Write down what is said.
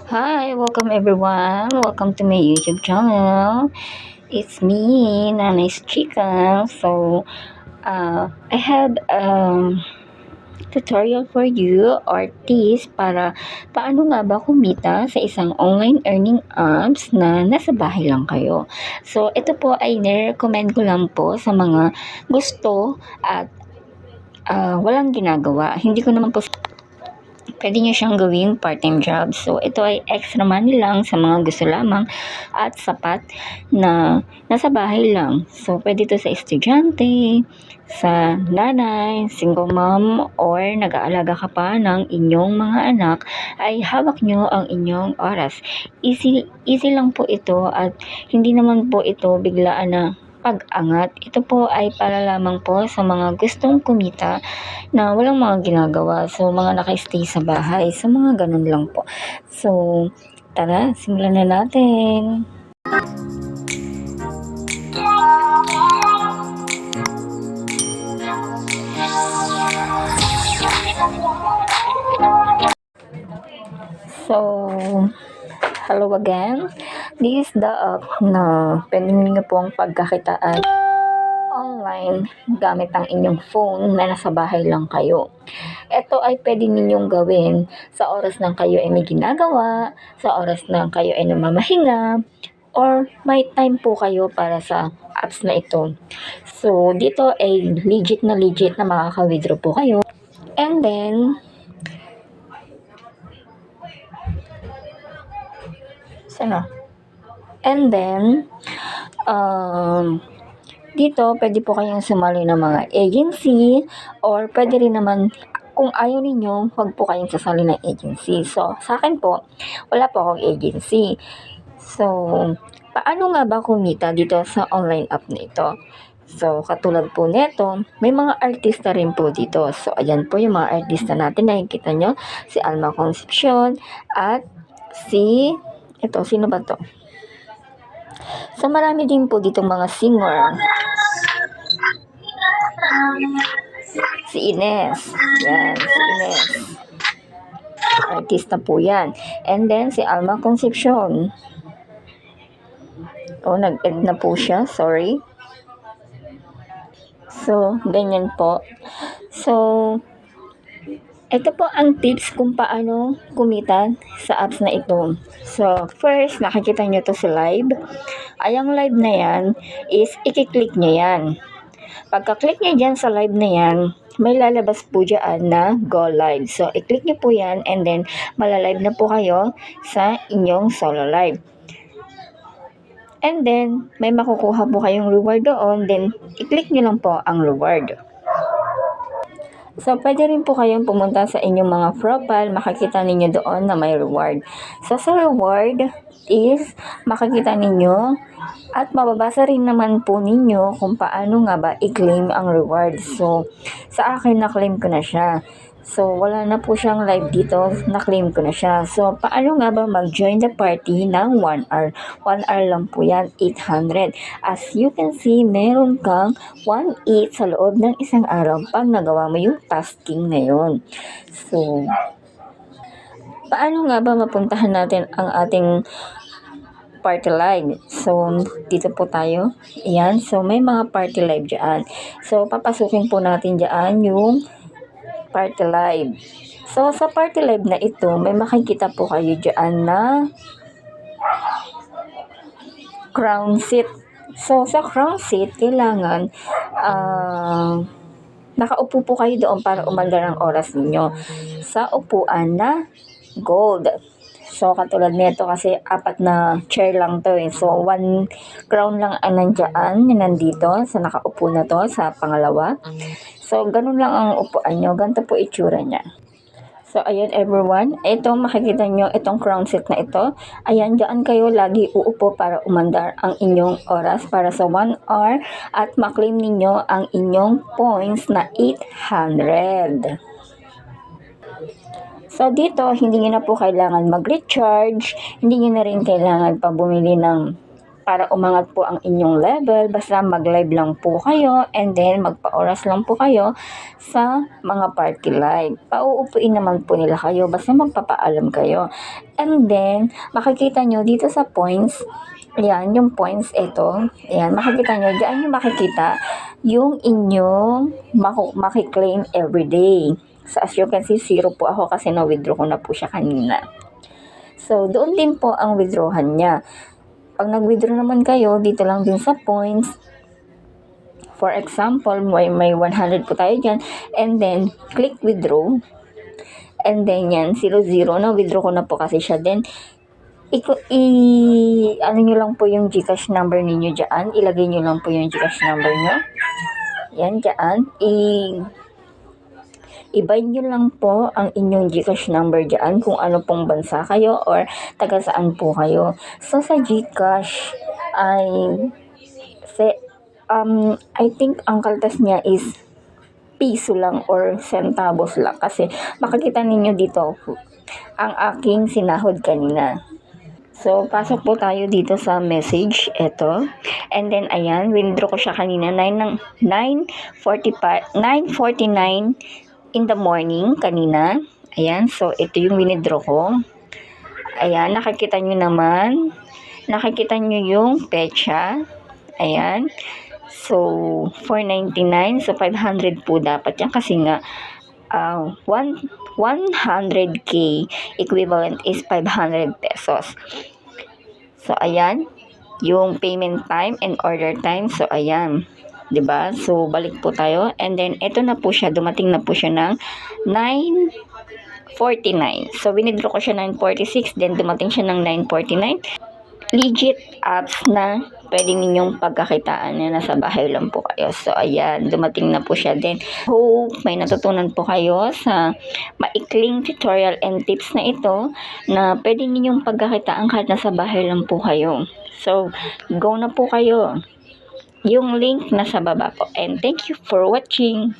Hi, welcome everyone. Welcome to my YouTube channel. It's me, Nanay's Chica. I had tutorial for you or tips para paano nga ba kumita sa isang online earning apps na nasa bahay lang kayo. So, ito po ay nire-recommend ko lang po sa mga gusto at walang ginagawa. Hindi ko naman po pwede nyo siyang gawing part-time job. So, ito ay extra money lang sa mga gusto lamang at sapat na nasa bahay lang. So, pwede to sa estudyante, sa nanay, single mom, or nag-aalaga ka pa ng inyong mga anak, ay hawak nyo ang inyong oras. Easy lang po ito at hindi naman po ito biglaan na pag-angat. Ito po ay para lamang po sa mga gustong kumita na walang mga ginagawa. So, mga naka-stay sa bahay. So, mga ganun lang po. So, tara, simulan na natin. So, hello again. This is the app na pwede nyo pong pagkakitaan online gamit ang inyong phone na nasa bahay lang kayo. Ito ay pwede ninyong gawin sa oras ng kayo ay may ginagawa, sa oras ng kayo ay namamahinga, or may time po kayo para sa apps na ito. So, dito ay legit na makaka-withdraw po kayo. And then, dito, pwede po kayong sumali ng mga agency or pwede rin naman kung ayaw ninyo, wag po kayong sasali ng agency. So, sa akin po, wala po akong agency. So, paano nga ba kumita dito sa online app na ito? So, katulad po nito, may mga artista rin po dito. So, ayan po yung mga artista natin. Nakikita nyo, si Alma Concepcion at sino ba to? So, marami din po ditong mga singer. Si Ines. Yan, si Ines. Artista po yan. And then, si Alma Concepcion. Nag-end na po siya. Sorry. So, ganyan po. So, ito po ang tips kung paano kumita sa apps na ito. So, first, nakikita nyo to sa live. Ayang live na yan is i-click nyo yan. Pagka-click nyo dyan sa live na yan, may lalabas po dyan na go live. So, i-click nyo po yan and then malalive na po kayo sa inyong solo live. And then, may makukuha po kayong reward doon. Then, i-click nyo lang po ang reward. So, pwede rin po kayong pumunta sa inyong mga profile. Makikita ninyo doon na may reward. So, sa reward is makikita ninyo at mababasa rin naman po ninyo kung paano nga ba i-claim ang reward. So, sa akin na-claim ko na siya. So, wala na po siyang live dito, na-claim ko na siya. So, paano nga ba mag-join the party ng 1 hour? 1 hour lang po yan, 800. As you can see, meron kang 1.8 sa loob ng isang araw pag nagawa mo yung tasking na yun. So, paano nga ba mapuntahan natin ang ating party live? So, dito po tayo. Ayan. So, may mga party live dyan. So, papasukin po natin dyan yung party live. So, sa party live na ito, may makikita po kayo dyan na crown seat. So, sa crown seat, kailangan nakaupo po kayo doon para umandar ang oras ninyo sa upuan na gold. So, katulad nito kasi 4 na chair lang to eh. So, 1 crown lang ang nandito sa nakaupo na to sa pangalawa. So, ganun lang ang upuan nyo. Ganito po itsura niya. So, ayan everyone. Ito, makikita nyo itong crown seat na ito. Ayan, dyan kayo lagi uupo para umandar ang inyong oras para sa 1 hour at maklaim ninyo ang inyong points na 800. So, dito, hindi nyo na po kailangan mag-recharge. Hindi nyo na rin kailangan pa bumili ng para umangat po ang inyong level. Basta mag-live lang po kayo and then magpa-oras lang po kayo sa mga party live. Pauupuin naman po nila kayo basta magpapaalam kayo. And then, makikita nyo dito sa points, ayan, yung points, ito, ayan, makikita nyo, dyan nyo makikita yung inyong makiklaim everyday. So, as you can see, 0 po ako kasi na-withdraw ko na po siya kanina. So, doon din po ang withdrawhan niya. Pag nag-withdraw naman kayo, dito lang din sa points. For example, may 100 po tayo dyan. And then, click withdraw. And then yan, 0, na withdraw ko na po kasi siya. Then, ano nyo lang po yung GCash number ninyo dyan. Ilagay nyo lang po yung GCash number nyo. Yan, dyan. I-bind nyo lang po ang inyong GCash number dyan kung ano pong bansa kayo or taga saan po kayo. So, sa GCash ay I think ang kaltas niya is piso lang or centavos lang kasi makikita ninyo dito ang aking sinahod kanina. So, pasok po tayo dito sa message, eto. And then, ayan, withdraw ko siya kanina, 9:49 in the morning, kanina. Ayan, so, ito yung withdraw ko. Ayan, nakikita nyo naman. Nakikita nyo yung pecha. Ayan. So, 499. So, 500 po dapat yan kasi nga, 100k equivalent is 500 pesos. So, ayan, yung payment time and order time. So, ayan, 'di ba? So, balik po tayo. And then, ito na po siya. Dumating na po siya ng 9:49. So, winidraw ko siya 9:46. Then, dumating siya ng 9:49. Legit apps na pwede ninyong pagkakitaan na nasa bahay lang po kayo. So, ayan, dumating na po siya. Then, hope may natutunan po kayo sa maikling tutorial and tips na ito na pwede ninyong pagkakitaan kahit nasa bahay lang po kayo. So, go na po kayo. Yung link nasa baba po. And thank you for watching.